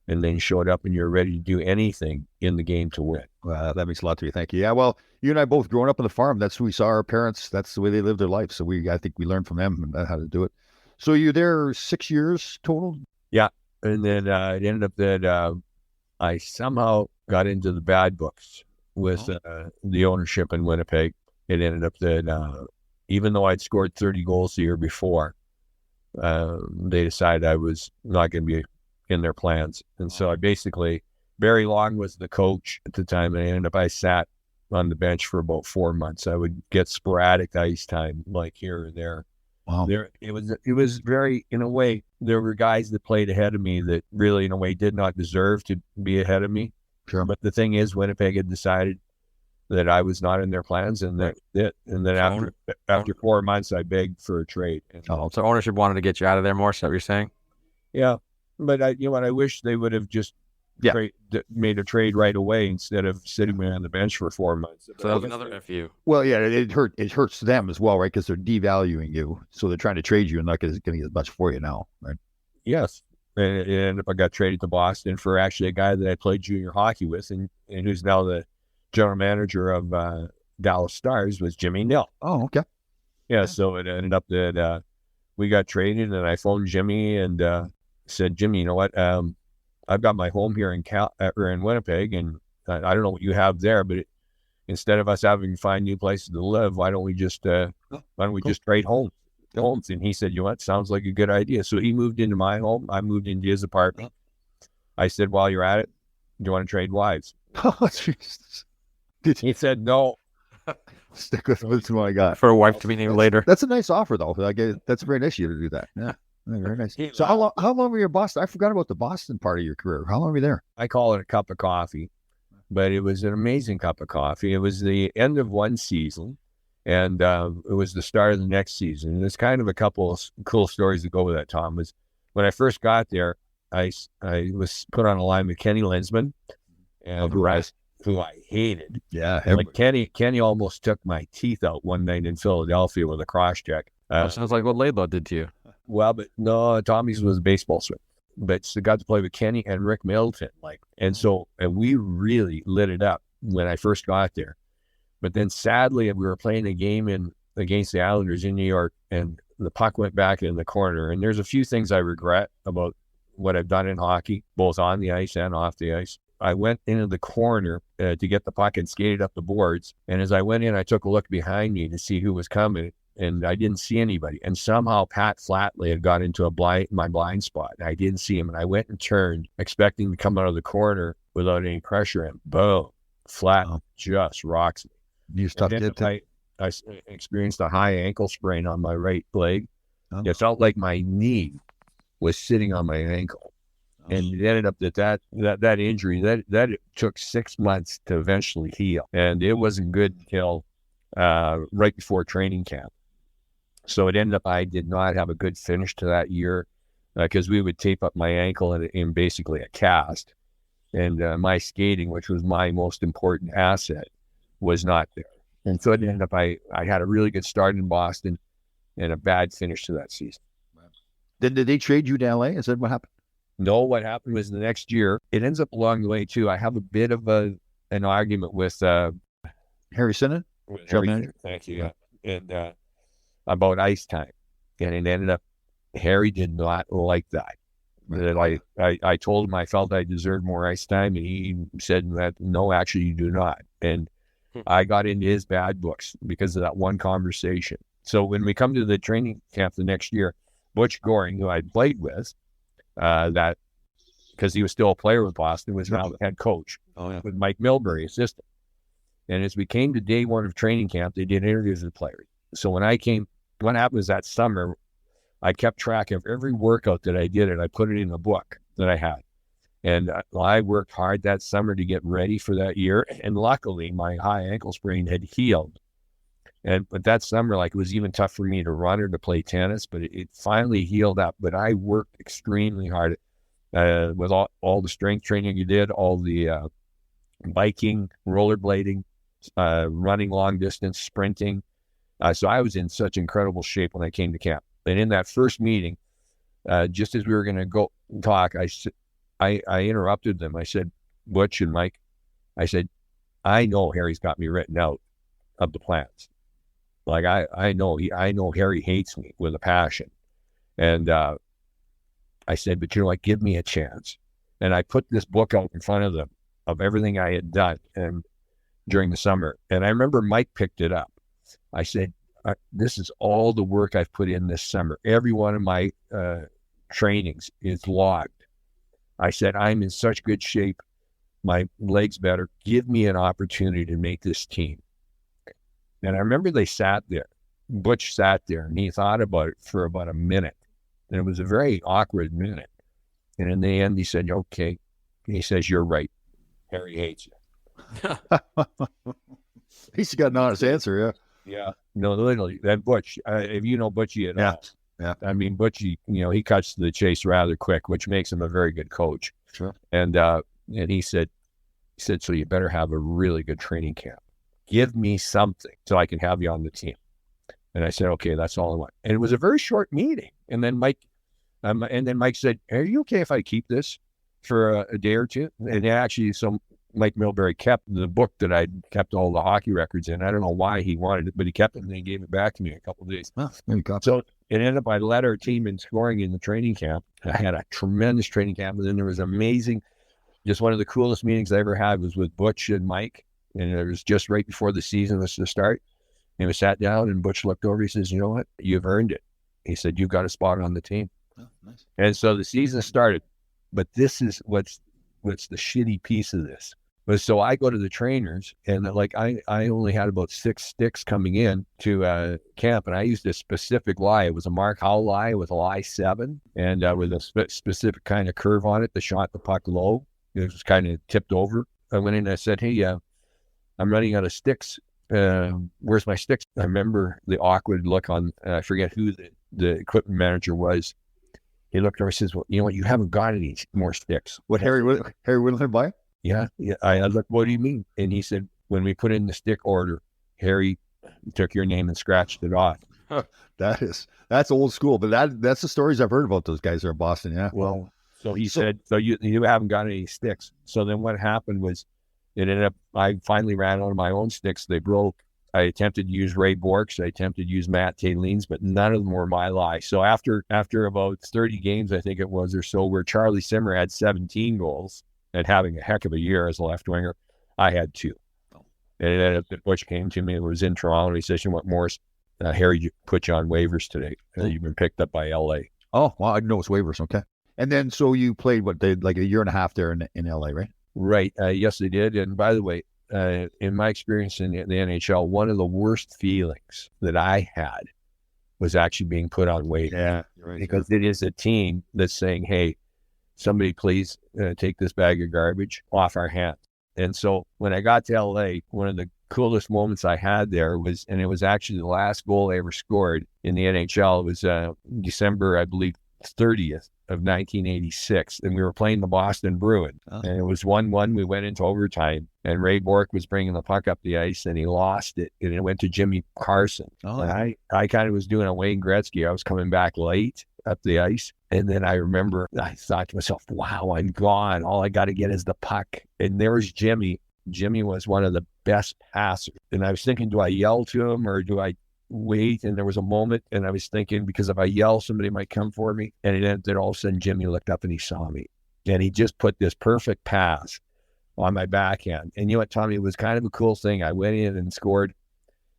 and then showed up and you're ready to do anything in the game to win. Well, that makes a lot to you. Thank you. Yeah, well, you and I both growing up on the farm, that's who we saw our parents. That's the way they lived their life. So I think we learned from them how to do it. So you're there 6 years total? Yeah. And then it ended up that I somehow got into the bad books with the ownership in Winnipeg. It ended up that even though I'd scored 30 goals the year before, they decided I was not going to be in their plans. And so I basically, Barry Long was the coach at the time, and I sat on the bench for about 4 months. I would get sporadic ice time, like here or there. Wow. It was very, in a way, there were guys that played ahead of me that really, in a way, did not deserve to be ahead of me. Sure. But the thing is, Winnipeg had decided that I was not in their plans, and that it. And then after 4 months, I begged for a trade. And, So ownership wanted to get you out of there more. Is that what you're saying? yeah, but I wish they would have just made a trade right away instead of sitting me on the bench for 4 months. So that was another FU. Well, yeah, it hurts them as well, right? Because they're devaluing you, so they're trying to trade you and not getting as much for you now, right? Yes. And I got traded to Boston for actually a guy that I played junior hockey with, and who's now the general manager of Dallas Stars, was Jimmy Nill. Oh, okay. Yeah, so it ended up that we got traded, and I phoned Jimmy and said, Jimmy, you know what? I've got my home here in Winnipeg, and I don't know what you have there, but instead of us having to find new places to live, why don't we just just trade homes? And he said, you know what? Sounds like a good idea. So he moved into my home. I moved into his apartment. I said, while you're at it, do you want to trade wives? Oh, Jesus. He said, no. Stick with what I got. For a wife to be named later. That's a nice offer, though. That's very nice of you to do that. Yeah. Very nice. So how long were you in Boston? I forgot about the Boston part of your career. How long were you there? I call it a cup of coffee, but it was an amazing cup of coffee. It was the end of one season, and it was the start of the next season. And there's kind of a couple of cool stories that go with that, Tom. Was when I first got there, I was put on a line with Kenny Linsman, and who I hated. Yeah. Like Kenny almost took my teeth out one night in Philadelphia with a cross check. Sounds like what Laidlaw did to you. Well, but no, Tommy's was a baseball swing. But so got to play with Kenny and Rick Middleton, and we really lit it up when I first got there. But then sadly, we were playing a game against the Islanders in New York, and the puck went back in the corner. And there's a few things I regret about what I've done in hockey, both on the ice and off the ice. I went into the corner to get the puck and skated up the boards. And as I went in, I took a look behind me to see who was coming, and I didn't see anybody. And somehow Pat Flatley had got into my blind spot, and I didn't see him. And I went and turned, expecting to come out of the corner without any pressure, and boom, Flat just rocks me. You stuffed it. I experienced a high ankle sprain on my right leg. Oh. It felt like my knee was sitting on my ankle. And it ended up that injury, that it took 6 months to eventually heal. And it wasn't good until right before training camp. So it ended up I did not have a good finish to that year because we would tape up my ankle in basically a cast. And my skating, which was my most important asset, was not there. And so it ended up I had a really good start in Boston and a bad finish to that season. Did they trade you to LA? Is that what happened? No, what happened was the next year, it ends up along the way too. I have a bit of an argument with Harry Sinnen? Thank you. Yeah. And about ice time. And it ended up, Harry did not like that. I told him I felt I deserved more ice time, and he said that, no, actually you do not. And I got into his bad books because of that one conversation. So when we come to the training camp the next year, Butch Goring, who I played with, that because he was still a player with Boston, was now the head coach with Mike Milbury, assistant. And as we came to day one of training camp, they did interviews with players. So when I came, what happened was that summer, I kept track of every workout that I did, and I put it in a book that I had. And I worked hard that summer to get ready for that year. And luckily, my high ankle sprain had healed. But that summer, it was even tough for me to run or to play tennis, but it finally healed up. But I worked extremely hard with all the strength training you did, all the biking, rollerblading, running long distance, sprinting. So I was in such incredible shape when I came to camp. And in that first meeting, just as we were going to go talk, I interrupted them. I said, Butch and Mike, I said, I know Harry's got me written out of the plans. I know Harry hates me with a passion. And I said, but you know what, give me a chance. And I put this book out in front of them of everything I had done and during the summer. And I remember Mike picked it up. I said, this is all the work I've put in this summer. Every one of my trainings is logged. I said, I'm in such good shape. My leg's better. Give me an opportunity to make this team. And I remember they sat there. Butch sat there and he thought about it for about a minute. And it was a very awkward minute. And in the end, he said, okay. And he says, you're right. Harry hates you. At least you got an honest answer, yeah. Yeah. No, literally. That Butch, if you know Butchie at all. Yeah. I mean, Butchie, he cuts to the chase rather quick, which makes him a very good coach. Sure. And he said, so you better have a really good training camp. Give me something so I can have you on the team. And I said, okay, that's all I want. And it was a very short meeting. And then Mike said, are you okay if I keep this for a day or two? And actually, Mike Milbury kept the book that I kept all the hockey records in. I don't know why he wanted it, but he kept it and he gave it back to me in a couple of days. Oh, there you go. So it ended up, I led our team in scoring in the training camp. I had a tremendous training camp. And then there was amazing, just one of the coolest meetings I ever had was with Butch and Mike. And it was just right before the season was to start. And we sat down and Butch looked over. He says, you know what? You've earned it. He said, you've got a spot on the team. Oh, nice. And so the season started. But this is what's the shitty piece of this. But so I go to the trainers and I only had about 6 sticks coming in to camp. And I used a specific lie. It was a Mark Howe lie with a lie 7 and with a specific kind of curve on it that shot the puck low. It was kind of tipped over. I went in and I said, hey, I'm running out of sticks. Where's my sticks? I remember the awkward look on, I forget who the equipment manager was. He looked over and says, well, you know what? You haven't got any more sticks. What, Harry Whittler buy? Yeah. I looked, what do you mean? And he said, when we put in the stick order, Harry took your name and scratched it off. That's old school, but that's the stories I've heard about those guys there in Boston. Yeah. Well, so he said, so you haven't got any sticks. So then what happened was it ended up, I finally ran out of my own sticks. They broke. I attempted to use Ray Bork's. I attempted to use Matt Tayleen's, but none of them were my lie. So after about 30 games, I think it was or so, where Charlie Simmer had 17 goals and having a heck of a year as a left winger, I had 2. And it ended up that Butch came to me. It was in Toronto. He says, you know what, Morris, Harry put you on waivers today. You've been picked up by LA. Oh, well, I know it's waivers. Okay. And then, so you played like a year and a half there in LA, right? Right. Yes, they did. And by the way, in my experience in the NHL, one of the worst feelings that I had was actually being put on waivers. Yeah, right. Because it is a team that's saying, hey, somebody please take this bag of garbage off our hands. And so when I got to LA, one of the coolest moments I had there was, and it was actually the last goal I ever scored in the NHL. It was December, I believe, 30th of 1986, and we were playing the Boston Bruins. And it was 1-1. We went into overtime, and Ray Bork was bringing the puck up the ice, and he lost it, and it went to Jimmy Carson. And I kind of was doing a Wayne Gretzky. I was coming back late up the ice, and then I remember I thought to myself, wow, I'm gone. All I got to get is the puck. And there was Jimmy. Jimmy was one of the best passers, and I was thinking, do I yell to him or do I wait? And there was a moment, and I was thinking, because if I yell, somebody might come for me. And it ended, all of a sudden Jimmy looked up and he saw me, and he just put this perfect pass on my backhand. And you know what, Tommy, it was kind of a cool thing. I went in and scored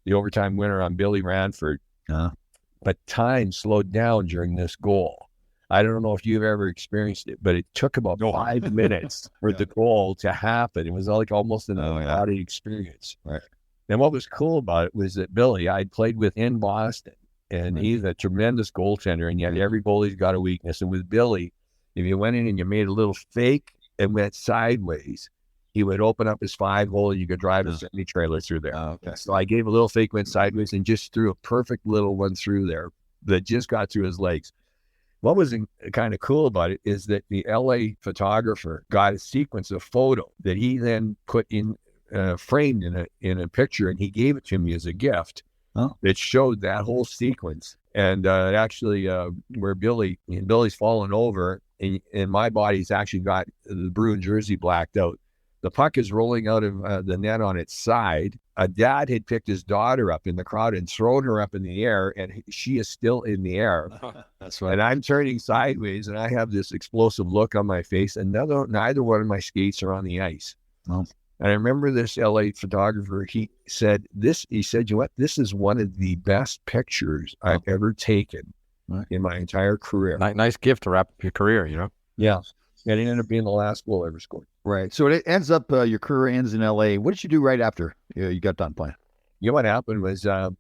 the overtime winner on Billy Ranford, but time slowed down during this goal. I don't know if you've ever experienced it, but it took about 5 minutes for the goal to happen. It was like almost an out-of-body experience. Right. And what was cool about it was that Billy, I'd played with in Boston, and he's a tremendous goaltender, and yet every goalie's got a weakness. And with Billy, if you went in and you made a little fake and went sideways, he would open up his 5-hole and you could drive a semi-trailer through there. Okay. So I gave a little fake, went sideways, and just threw a perfect little one through there that just got through his legs. What was kind of cool about it is that the LA photographer got a sequence of photo that he then put in, framed in a picture, and he gave it to me as a gift that showed that whole sequence. And actually, where Billy's fallen over, and my body's actually got the Bruin jersey blacked out. The puck is rolling out of the net on its side. A dad had picked his daughter up in the crowd and thrown her up in the air, and she is still in the air. That's right. And I'm turning sideways, and I have this explosive look on my face, and neither one of my skates are on the ice. And I remember this LA photographer, he said, you know what, this is one of the best pictures I've ever taken in my entire career. Nice gift to wrap up your career, you know? Yeah. And it ended up being the last goal I ever scored. Right. So it ends up, your career ends in LA. What did you do right after you got done playing? You know what happened was, that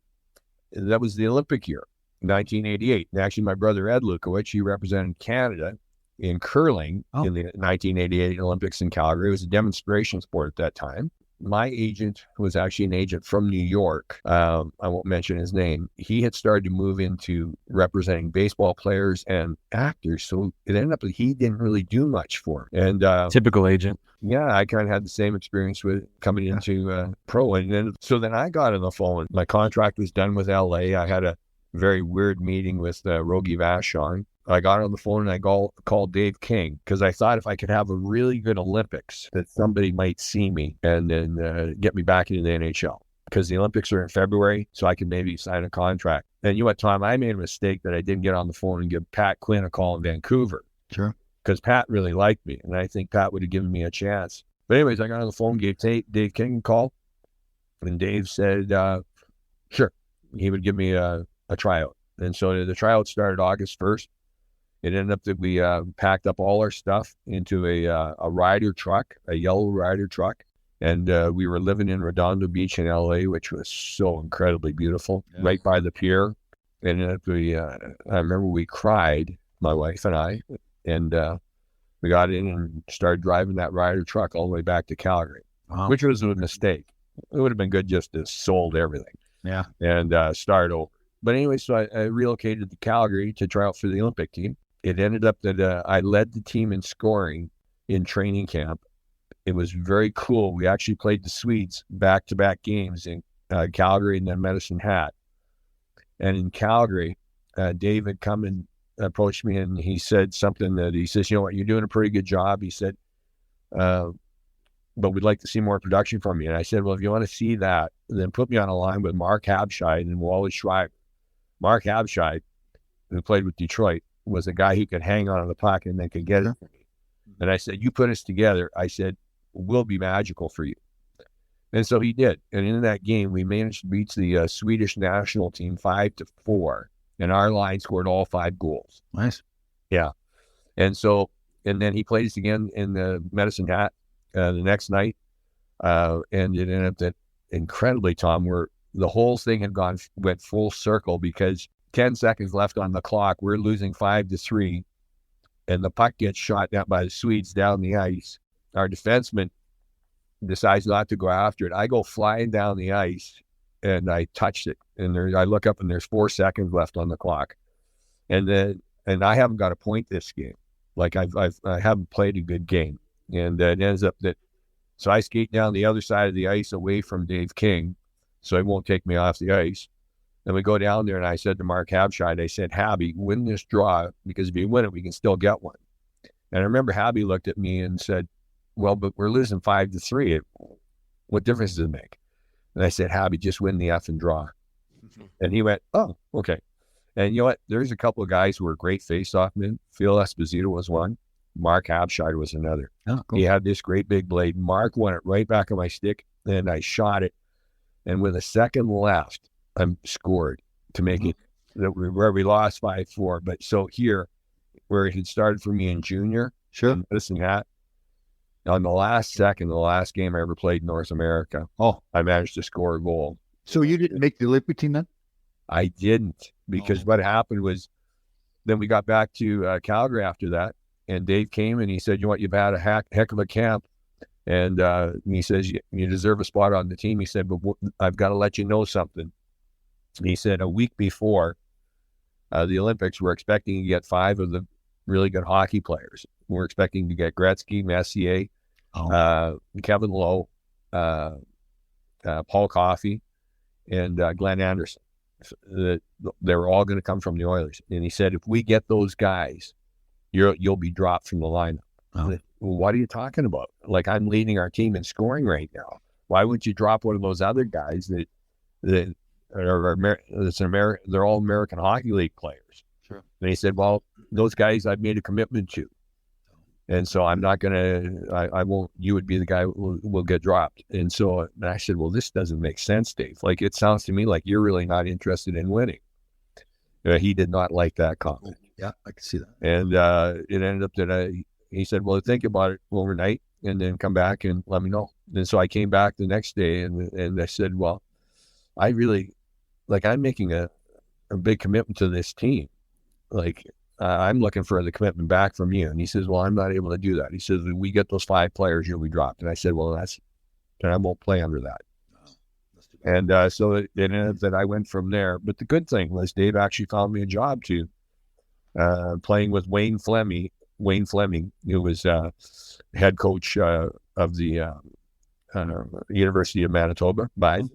was the Olympic year, 1988. And actually, my brother Ed Lukowich, he represented Canada in curling in the 1988 Olympics in Calgary. It was a demonstration sport at that time. My agent was actually an agent from New York. I won't mention his name. He had started to move into representing baseball players and actors. So it ended up that he didn't really do much for him. And typical agent. Yeah, I kind of had the same experience with coming into pro. And then I got on the phone. My contract was done with LA. I had a very weird meeting with Rogie Vachon. I got on the phone and I called Dave King because I thought if I could have a really good Olympics that somebody might see me and then get me back into the NHL, because the Olympics are in February, so I could maybe sign a contract. And you know what, Tom, I made a mistake that I didn't get on the phone and give Pat Quinn a call in Vancouver. Sure. Because Pat really liked me and I think Pat would have given me a chance. But anyways, I got on the phone, gave Dave King a call, and Dave said, sure, he would give me a tryout. And so the tryout started August 1st. It ended up that we packed up all our stuff into a Ryder truck, a yellow Ryder truck. And we were living in Redondo Beach in LA, which was so incredibly beautiful, right by the pier. And I remember we cried, my wife and I, and we got in and started driving that Ryder truck all the way back to Calgary, which was a mistake. It would have been good just to sold everything and start over. But anyway, so I relocated to Calgary to try out for the Olympic team. It ended up that I led the team in scoring in training camp. It was very cool. We actually played the Swedes back-to-back games in Calgary and then Medicine Hat. And in Calgary, Dave had come and approached me and he said something that he says, you know what, you're doing a pretty good job. He said, but we'd like to see more production from you. And I said, well, if you want to see that, then put me on a line with Mark Habscheid and Wally Schreiber. Mark Habscheid, who played with Detroit, was a guy who could hang on the puck and then could get it for me. And I said, you put us together. I said, we'll be magical for you. And so he did. And in that game, we managed to beat the Swedish national team 5-4. And our line scored all 5 goals. Nice. Yeah. And then he played us again in the Medicine Hat the next night. And it ended up that incredibly, Tom, where the whole thing went full circle because 10 seconds left on the clock. We're losing 5-3, and the puck gets shot down by the Swedes down the ice. Our defenseman decides not to go after it. I go flying down the ice, and I touched it. And I look up, and there's 4 seconds left on the clock. And I haven't got a point this game. Like I haven't played a good game. And it ends up so I skate down the other side of the ice away from Dave King, so he won't take me off the ice. And we go down there, and I said to Mark Habscheid, I said, Habby, win this draw, because if you win it, we can still get one. And I remember Habby looked at me and said, well, but we're losing 5-3. What difference does it make? And I said, Habby, just win the effing draw. And he went, oh, okay. And you know what? There's a couple of guys who were great face-off men. Phil Esposito was one. Mark Habscheid was another. Oh, cool. He had this great big blade. Mark won it right back on my stick, and I shot it. And with a second left, I scored to make it where we lost 5-4. But so here, where it had started for me in junior, Medicine Hat, on the last second, the last game I ever played in North America, I managed to score a goal. So you didn't make the Olympic team then? I didn't, because what happened was then we got back to Calgary after that, and Dave came and he said, you know what, you've had a heck of a camp. And he says, you deserve a spot on the team. He said, but I've got to let you know something. He said a week before the Olympics, we're expecting to get 5 of the really good hockey players. We're expecting to get Gretzky, Messier, Kevin Lowe, Paul Coffey, and Glenn Anderson. They were all going to come from the Oilers. And he said, if we get those guys, you'll be dropped from the lineup. Well, what are you talking about? Like, I'm leading our team in scoring right now. Why wouldn't you drop one of those other guys that they're all American Hockey League players? Sure. And he said, well, those guys I've made a commitment to. And so I'm not going to, I won't, you would be the guy who will get dropped. And so and I said, well, this doesn't make sense, Dave. Like, it sounds to me like you're really not interested in winning. He did not like that comment. Yeah, I can see that. And it ended up that he said, well, think about it overnight and then come back and let me know. And so I came back the next day and I said, well, I really, like, I'm making a big commitment to this team. Like, I'm looking for the commitment back from you. And he says, well, I'm not able to do that. He says, we get those 5 players, you'll be dropped. And I said, well, then I won't play under that. And so it ended up that I went from there. But the good thing was Dave actually found me a job too, playing with Wayne Fleming, who was head coach of the University of Manitoba. And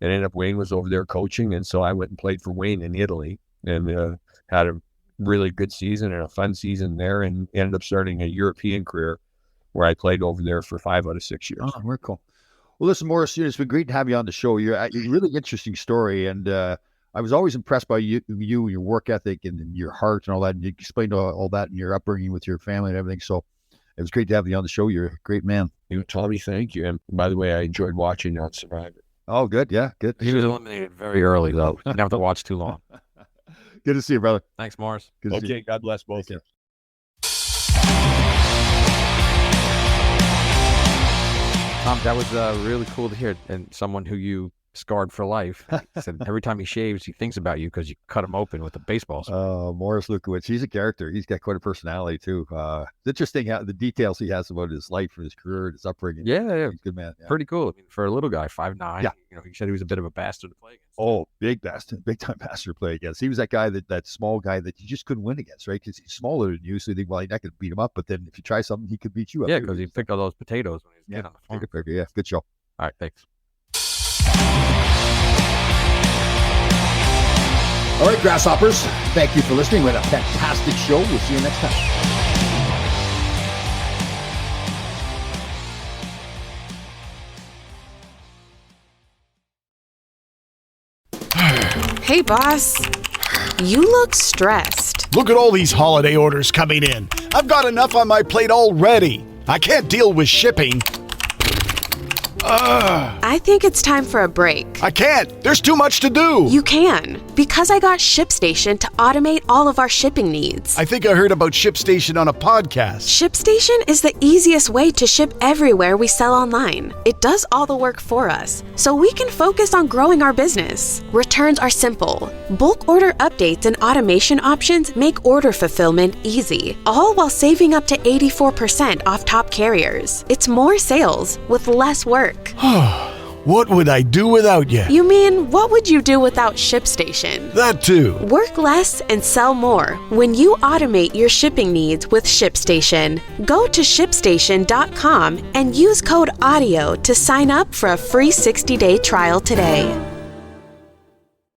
ended up Wayne was over there coaching. And so I went and played for Wayne in Italy and had a really good season and a fun season there, and ended up starting a European career where I played over there for 5 out of 6 years. Oh, very cool. Well, listen, Morris, it's been great to have you on the show. You're a really interesting story, and I was always impressed by you, your work ethic, and your heart and all that. And you explained all that in your upbringing with your family and everything. So it was great to have you on the show. You're a great man. Tommy, thank you. And by the way, I enjoyed watching on Survivor. Oh, good. Yeah, good. He was eliminated very early, though. Didn't have to watch too long. Good to see you, brother. Thanks, Morris. Good to see you. Okay, God bless both of you. Tom, that was really cool to hear. And someone who you scarred for life. He said every time he shaves, he thinks about you because you cut him open with a baseball swing. Morris Lukowich, he's a character. He's got quite a personality too. It's interesting how the details he has about his life and his career and his upbringing. Yeah. He's a good man. Yeah. Pretty cool. I mean, for a little guy, 5'9". Yeah. He said he was a bit of a bastard to play against. Oh, big time bastard to play against. He was that guy, that small guy that you just couldn't win against, right? Because he's smaller than you, so you think, well, I could beat him up. But then if you try something, he could beat you up. Yeah, because he picked all those potatoes when he was on the farm. Yeah, good show. All right, thanks. All right, Grasshoppers, thank you for listening. We had a fantastic show. We'll see you next time. Hey, boss. You look stressed. Look at all these holiday orders coming in. I've got enough on my plate already. I can't deal with shipping. I think it's time for a break. I can't. There's too much to do. You can, because I got ShipStation to automate all of our shipping needs. I think I heard about ShipStation on a podcast. ShipStation is the easiest way to ship everywhere we sell online. It does all the work for us, so we can focus on growing our business. Returns are simple. Bulk order updates and automation options make order fulfillment easy, all while saving up to 84% off top carriers. It's more sales with less work. What would I do without you? You mean, what would you do without ShipStation? That too. Work less and sell more when you automate your shipping needs with ShipStation. Go to ShipStation.com and use code AUDIO to sign up for a free 60-day trial today.